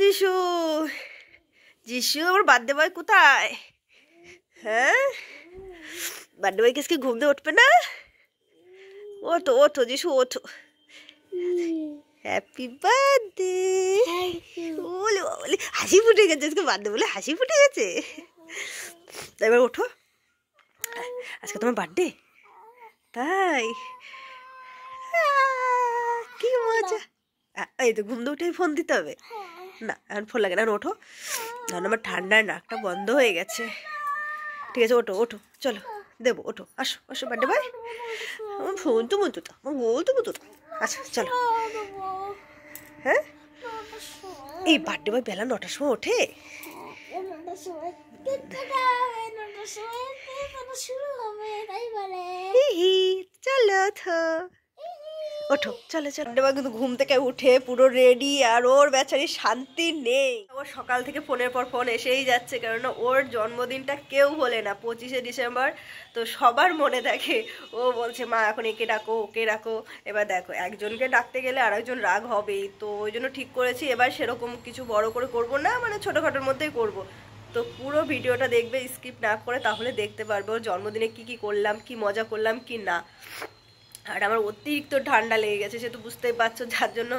যিশু, যিশু আমার বার্থডে বয় কোথায়? হ্যাঁ, বার্থডে বয় আজকে ঘুম দিয়ে উঠবে না? ওঠো ওঠো যিশু ওঠো। Happy birthday. বলে বলে হাসি ফুটে গেছে, আজকে বার্থডে বলে হাসি ফুটে গেছে। এবার ওঠো, আজকে তোমার বার্থডে। তাই কি মজা। এই তো ঘুম দিয়ে উঠে ফোন দিতে হবে না, এখন ফোন লাগে না। ওঠো, কারণ আমার ঠান্ডায় নাকটা বন্ধ হয়ে গেছে। ঠিক আছে ওঠো ওঠো, চলো দেবো, ওঠো, আসো আসো বার্থডে ভাই। আমার ফোন তো মতো তো, আমার গোল তো মতো তো। আচ্ছা চলো। হ্যাঁ, এই বার্থডে বয় বেলা 9টার সময় ওঠে। চলো তো ওঠো, চলো চলো। কিন্তু ঘুম থেকে উঠে পুরো রেডি, আর ওর বেচারি শান্তি নেই। ওর সকাল থেকে ফোনের পর ফোন এসেই যাচ্ছে, কারণ ওর জন্মদিনটা কেউ ভোলে না, 25শে ডিসেম্বর। তো সবার মনে থাকে। ও বলছে মা এখন একে ডাকো ওকে ডাকো। এবার দেখো, একজনকে ডাকতে গেলে আরেকজন রাগ হবেই, তো ওই জন্য ঠিক করেছি এবার সেরকম কিছু বড় করে করব না, মানে ছোটোখাটোর মধ্যেই করব। তো পুরো ভিডিওটা দেখবে স্কিপ না করে, তাহলে দেখতে পারবে ওর জন্মদিনে কি কি করলাম, কি মজা করলাম কি না। আর আমার অতিরিক্ত ঠান্ডা লেগে গেছে, সে তো বুঝতেই পারছো, যার জন্য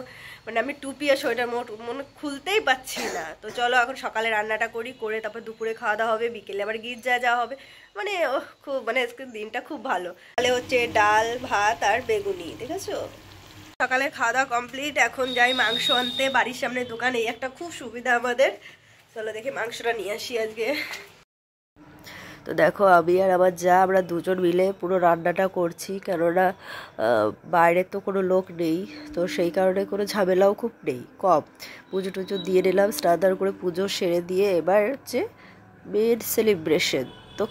মানে আমি টুপি আর সোয়েটার মনে খুলতেই পাচ্ছি না। তো চলো এখন সকালে রান্নাটা করি, করে তারপর দুপুরে খাওয়া দাওয়া হবে, বিকেলে আবার গির্জায় যাওয়া হবে। মানে খুব মানে আজকে দিনটা খুব ভালো। তাহলে হচ্ছে ডাল ভাত আর বেগুনি, দেখেছো। সকালে খাওয়া দাওয়া কমপ্লিট, এখন যাই মাংস আনতে বাড়ির সামনে দোকান, এই একটা খুব সুবিধা আমাদের। চলো দেখি মাংসটা নিয়ে আসি আজকে। তো দেখো আমি আর আমার যা আমরা দুজন মিলে পুরো রান্নাটা করছি, কেননা বাইরে তো কোনো লোক নেই, তো সেই কারণে কোনো ঝামেলাও খুব নেই, কম। পুজো টুজো দিয়ে নিলাম, স্নান করে পুজো সেরে দিয়ে এবার হচ্ছে মেন সেলিব্রেশন। তো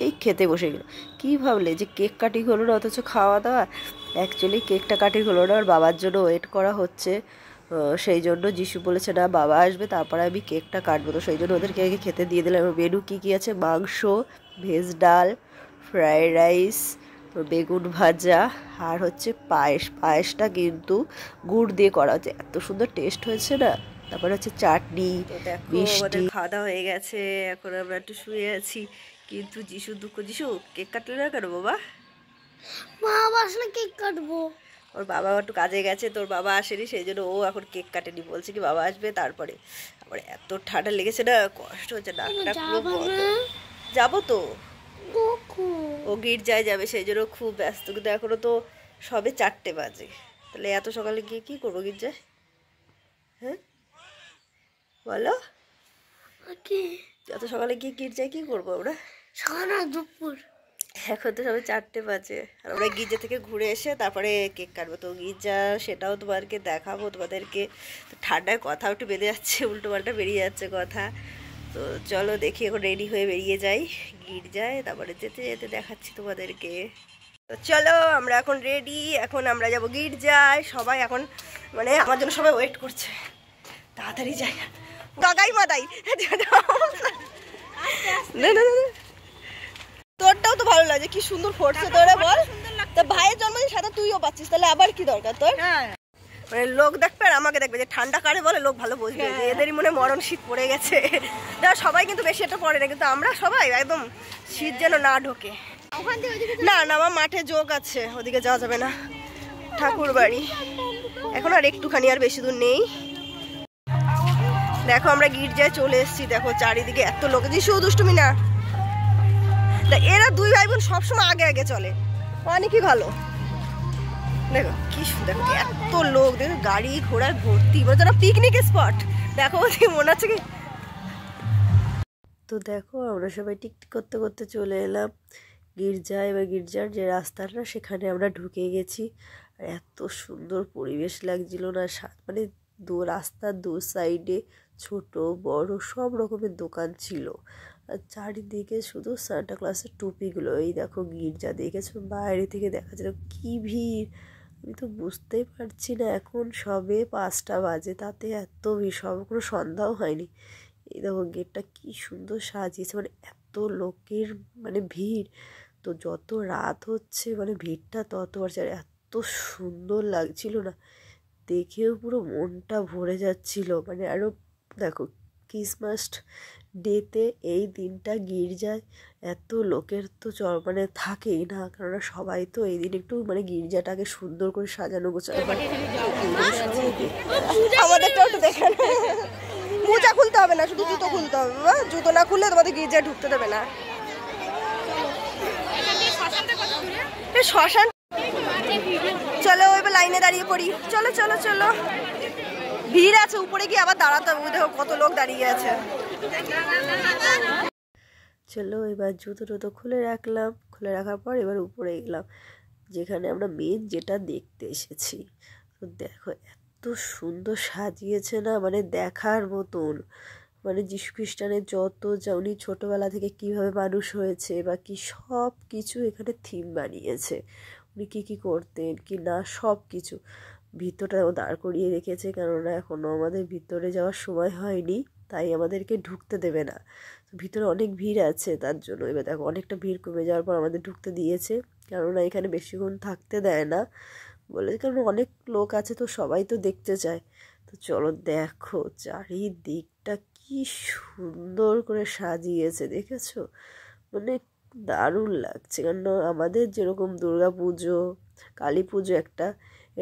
এই খেতে বসে গেল। কী ভাবলে যে কেক কাটিং হলো না, অথচ খাওয়া দাওয়া। অ্যাকচুয়ালি কেকটা কাটিং হলো না, আর বাবার জন্য ওয়েট করা হচ্ছে। সেই জন্য যিশু বলেছে না বাবা আসবে তারপরে আমি কেকটা কাটবো, তো সেই জন্য ওদেরকে আগে খেতে দিয়ে দিলাম। মেনু কী কী আছে, মাংস, ভেজ ডাল, ফ্রায়েড রাইস, বেগুন ভাজা, আর হচ্ছে পায়েস। পায়েসটা কিন্তু গুড় দিয়ে করা হচ্ছে, এত সুন্দর টেস্ট হয়েছে না। তারপরে হচ্ছে চাটনি, মিষ্টি। খাওয়া দাওয়া হয়ে গেছে, এখন আমরা একটু শুয়ে আছি। কিন্তু যিশু দুঃখ, যিশু কেক কাটলে না কেন বাবা? মা আসলে কেক কাটবো। ওর বাবা একটু কাজে গেছে, তোর বাবা আসেনি, সেই জন্য ও এখন কেক কাটেনি, বলছে কি বাবা আসবে তারপরে। আবার এত ঠান্ডা লেগেছে না, কষ্ট হচ্ছে, নাকটা পুরো বন্ধ। যাবো তো, ও গির্জায় যাবে, সেই জন্য খুব ব্যস্ত। কিন্তু এখনো তো সবে 4টে বাজে, তাহলে এত সকালে গিয়ে কি করবো গির্জায়? হ্যাঁ বলো, এত সকালে গিয়ে গির্জায় কি করবো আমরা? সারা দুপুর, এখন তো সবাই 4টে বাজে, আর আমরা গির্জা থেকে ঘুরে এসে তারপরে কেক কাটবো। তো গির্জা সেটাও তোমাদেরকে দেখাবো তোমাদেরকে। তো ঠান্ডায় কথাও একটু বেঁধে যাচ্ছে, উল্টো পাল্টা বেরিয়ে যাচ্ছে কথা। তো চলো দেখি, এখন রেডি হয়ে বেরিয়ে যাই গির্জায়, তারপরে যেতে যেতে দেখাচ্ছি তোমাদেরকে। তো চলো আমরা এখন রেডি, এখন আমরা যাবো গির্জায়। সবাই এখন মানে আমার জন্য সবাই ওয়েট করছে, তাড়াতাড়ি যাই। গাগাই মাদাই না না না, তোরটাও তো ভালো লাগে, কি সুন্দর ফোটছে তোরা বল। তা ভাইয়ের জন্মদিন সাথে তুইও পাচ্ছিস, তাহলে আবার কি দরকার তোর? মানে লোক দেখবে আর আমাকে দেখবে, যে ঠান্ডা কারে বলে লোক ভালো বুঝবে, যে এদেরই মনে মরণ শীত পড়ে গেছে। না সবাই কিন্তু বেশি একটা পড়ে না, কিন্তু আমরা সবাই একদম শীত যেন না ঢোকে। না না, আমার মাঠে যোগ আছে, ওদিকে যাওয়া যাবে না, ঠাকুর বাড়ি। এখন আর একটুখানি, আর বেশি দূর নেই। দেখো আমরা গির্জায় চলে এসেছি, দেখো চারিদিকে এত লোক। যিশু দুষ্টুমি না, এরা দুই ভাই বোন সবসময় আগে আগে চলে, অনেকই ভালো। দেখো কি সুন্দর, এত লোক, দেখো গাড়ি ঘোড়া ভর্তি, মানে যেন পিকনিক স্পট। দেখো মনে হচ্ছে কি। তো দেখো আমরা সবাই টিকটিক করতে করতে চলে এলাম গির্জায়। এবার গির্জার যে রাস্তাটা সেখানে আমরা ঢুকে গেছি, আর এত সুন্দর পরিবেশ লাগছিল না। মানে রাস্তার দু সাইডে ছোট বড় সব রকমের দোকান ছিল, আর চারিদিকে শুধু সান্টা ক্লজের টুপিগুলো। এই দেখো গির্জা, দেখেছো বাইরে থেকে দেখা যায় কি ভিড়। আমি তো বুঝতেই পারছি না, এখন সবে 5টা বাজে, তাতে এত ভিড়, সব কোনো সন্ধ্যাও হয়নি। এই দেখো গেটটা কি সুন্দর সাজিয়েছে, মানে এত লোকের মানে ভিড়। তো যত রাত হচ্ছে মানে ভিড়টা তত বাড়ছে, আর এত সুন্দর লাগছিল না, দেখেও পুরো মনটা ভরে যাচ্ছিল। মানে আরও দেখো ক্রিসমাস ডেতে এই দিনটা গির্জায় এত লোকের তো মানে থাকেই না, কারণ সবাই তো এই দিন একটু মানে গির্জাটাকে সুন্দর করে সাজানো গোছানো হয়। আমাদেরটাও একটু দেখে মোজা খুলতে হবে না, শুধু জুতো খুলতে হবে। জুতো না খুললে তোমাদের গির্জায় ঢুকতে দেবে না। শ্মশান, চলো এবার লাইনে দাঁড়িয়ে পড়ি। চলো চলো চলো, ভিড় আছে, উপরে গিয়ে আবার দাঁড়াতে হবে। দেখো কত লোক দাঁড়িয়ে আছে। চলো এবার জুতো টুতো খুলে রাখলাম, খুলে রাখার পর এবার উপরে গেলাম, যেখানে আমরা মেন যেটা দেখতে এসেছি। তো দেখো এত সুন্দর সাজিয়েছে না, মানে দেখার মতন। মানে যীশু খ্রিস্টানের যত যা উনি ছোটোবেলা থেকে কিভাবে মানুষ হয়েছে বা কি সব কিছু এখানে থিম বানিয়েছে। উনি কী কী করতেন কি না সব কিছু ভিতরটাও দাঁড় করিয়ে রেখেছে, কেননা এখনও আমাদের ভিতরে যাওয়ার সময় হয়নি, তাই আমাদেরকে ঢুকতে দেবে না। তো ভিতরে অনেক ভিড় আছে তার জন্য। এবার দেখো অনেকটা ভিড় কমে যাওয়ার পর আমাদের ঢুকতে দিয়েছে, কেননা এখানে বেশিক্ষণ থাকতে দেয় না বলে, কারণ অনেক লোক আছে তো সবাই তো দেখতে চায়। তো চলো দেখো চারিদিকটা কি সুন্দর করে সাজিয়েছে, দেখেছো? মানে দারুণ লাগছে। কারণ আমাদের যেরকম দুর্গা পুজো কালী পুজো একটা,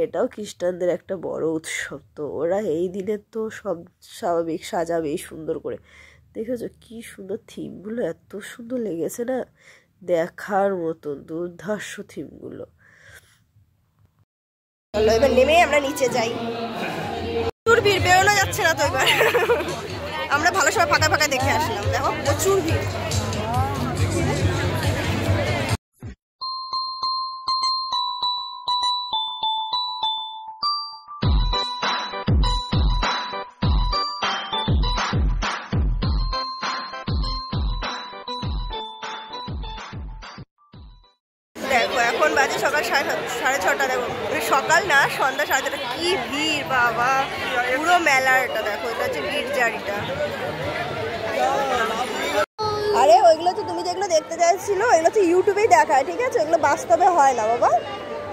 এটাও খ্রিস্টানদের একটা বড় উৎসব, তো ওরা এই দিনে তো সব স্বাভাবিক সাজাবেই সুন্দর করে। দেখেছো কি সুন্দর থিমগুলো, এত সুন্দর লেগেছে না, দেখার মতন দুর্ধর্ষ থিমগুলো। চলো এবার নেমে আমরা নিচে যাই। প্রচুর ভিড়, বেরোনো যাচ্ছে না তো এবার। আমরা ভালো সময় ফাঁকা ফাঁকা দেখে আসলাম, দেখো প্রচুর ভিড়। দেখো এখন বাজে সকাল 6:30, দেখো সকাল না সন্ধ্যা 6:30, কি ভিড় বাবা, পুরো মেলাটা দেখো। এটা হচ্ছে গির্জারিটা। আরে ওইগুলো তো তুমি যেগুলো দেখতে চাইছিল ওইগুলো তো ইউটিউবেই দেখায়, ঠিক আছে? ওইগুলো বাস্তবে হয় না বাবা,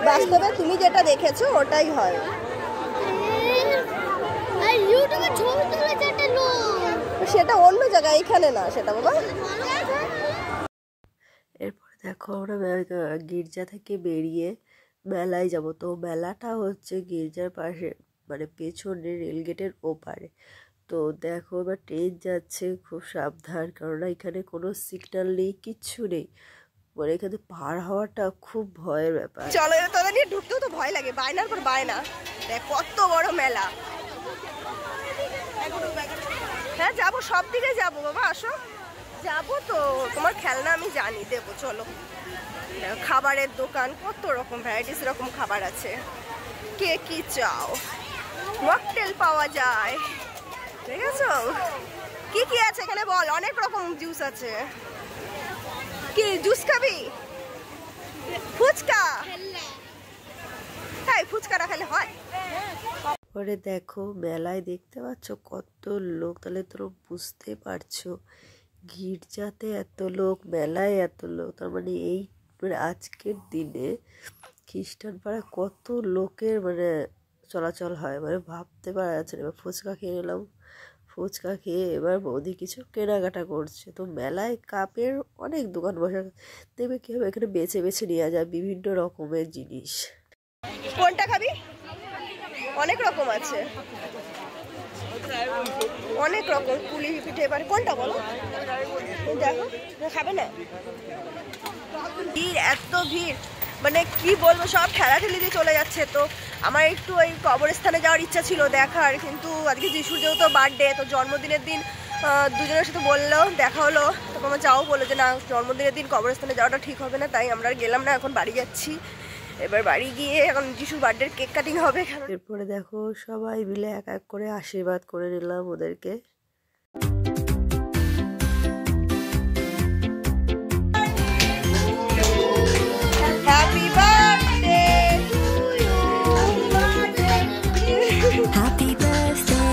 বাস্তবে তুমি যেটা দেখেছো ওটাই হয়। সেটা অন্য জায়গায়, এখানে না সেটা বাবা। এরপর দেখো আমরা গির্জা থেকে বেরিয়ে মেলায় যাব। তো মেলাটা হচ্ছে গির্জার পাশে, মানে পেছনে রেলগেটের ওপারে। তো দেখো এবার ট্রেন যাচ্ছে, খুব সাবধান, কেননা এখানে কোনো সিগন্যাল নেই, কিচ্ছু নেই, মানে এখানে পার হওয়াটা খুব ভয়ের ব্যাপার। চলো তোদের নিয়ে ঢুকতেও তো ভয় লাগে, বায়নার পর বায়না। দেখ কত বড় মেলা। হ্যাঁ যাবো, সব দিকে যাবো বাবা, আসো যাবো তো। তোমার খেলনা আমি জানি, দেবো চলো। খাবারের দোকান, কত রকম ভ্যারাইটিস রকম খাবার আছে। কে কি চাও, মকটেল পাওয়া যায়, ঠিক আছে? কি কি আছে এখানে বল? অনেক রকম জুস আছে। কি জুস খাবি? ফুচকা? হ্যাঁ ফুচকাটা খেলে হয়। পরে দেখো মেলায় দেখতে পাচ্ছ কত লোক, তাহলে তোমরা বুঝতে পারছো গির্জাতে এত লোক, মেলায় এত লোক, তার মানে এই মানে আজকের দিনে খ্রিস্টান পাড়া কত লোকের মানে চলাচল হয়, মানে ভাবতে পারা যাচ্ছে না। এবার ফুচকা খেয়ে নিলাম, ফুচকা খেয়ে এবার বৌদি কিছু কেনাকাটা করছে। তো মেলায় কাপের অনেক দোকান বসে, দেখবে কী হবে এখানে বেছে বেছে নেওয়া যায় বিভিন্ন রকমের জিনিস। কোনটা খাবি? অনেক রকম আছে, অনেক রকম পুলি পিঠে পারে। কোনটা বলো? দেখো খাবে না, ভিড় এত ভিড়, মানে কি বলবো, সব ঠেলাঠেলি দিয়ে চলে যাচ্ছে। তো আমার একটু ওই কবরস্থানে যাওয়ার ইচ্ছা ছিল দেখার, কিন্তু আজকে যিশুর যেহেতু বার্থডে, তো জন্মদিনের দিন দুজনের সাথে বললো, দেখা হলো, তখন আমার যাও বললো যে না জন্মদিনের দিন কবরস্থানে যাওয়াটা ঠিক হবে না, তাই আমরা গেলাম না, এখন বাড়ি যাচ্ছি। এবার বাড়ি গিয়ে এখন যিশুর বার্থডের কেক কাটিং হবে। এরপরে দেখো সবাই মিলে এক এক করে আশীর্বাদ করে নিলাম ওদেরকে। Happy birthday Happy birthday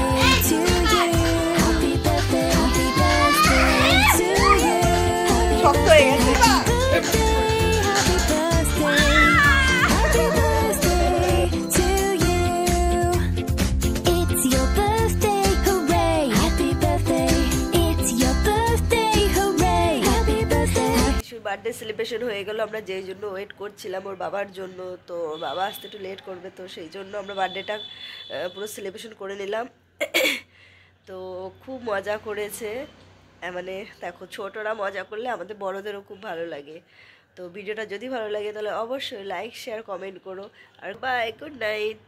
to you. Happy birthday, happy birthday to you. শক্ত হয়ে গেছে। Happy birthday to you. It's your birthday, hooray! Happy birthday celebration হয়ে গেল, আমরা যেই জন্য ওয়েট করছিলাম ওর বাবার জন্য। তো ওর বাবা আসতে একটু লেট করবে, তো সেই জন্য আমরা বার্থডেটা পুরো সেলিব্রেশন করে নিলাম। তো খুব মজা করেছে, মানে দেখো ছোটরা মজা করলে আমাদের বড়দেরও খুব ভালো লাগে। তো ভিডিওটা যদি ভালো লাগে তাহলে অবশ্যই লাইক শেয়ার কমেন্ট করো, আর বাই, গুড নাইট।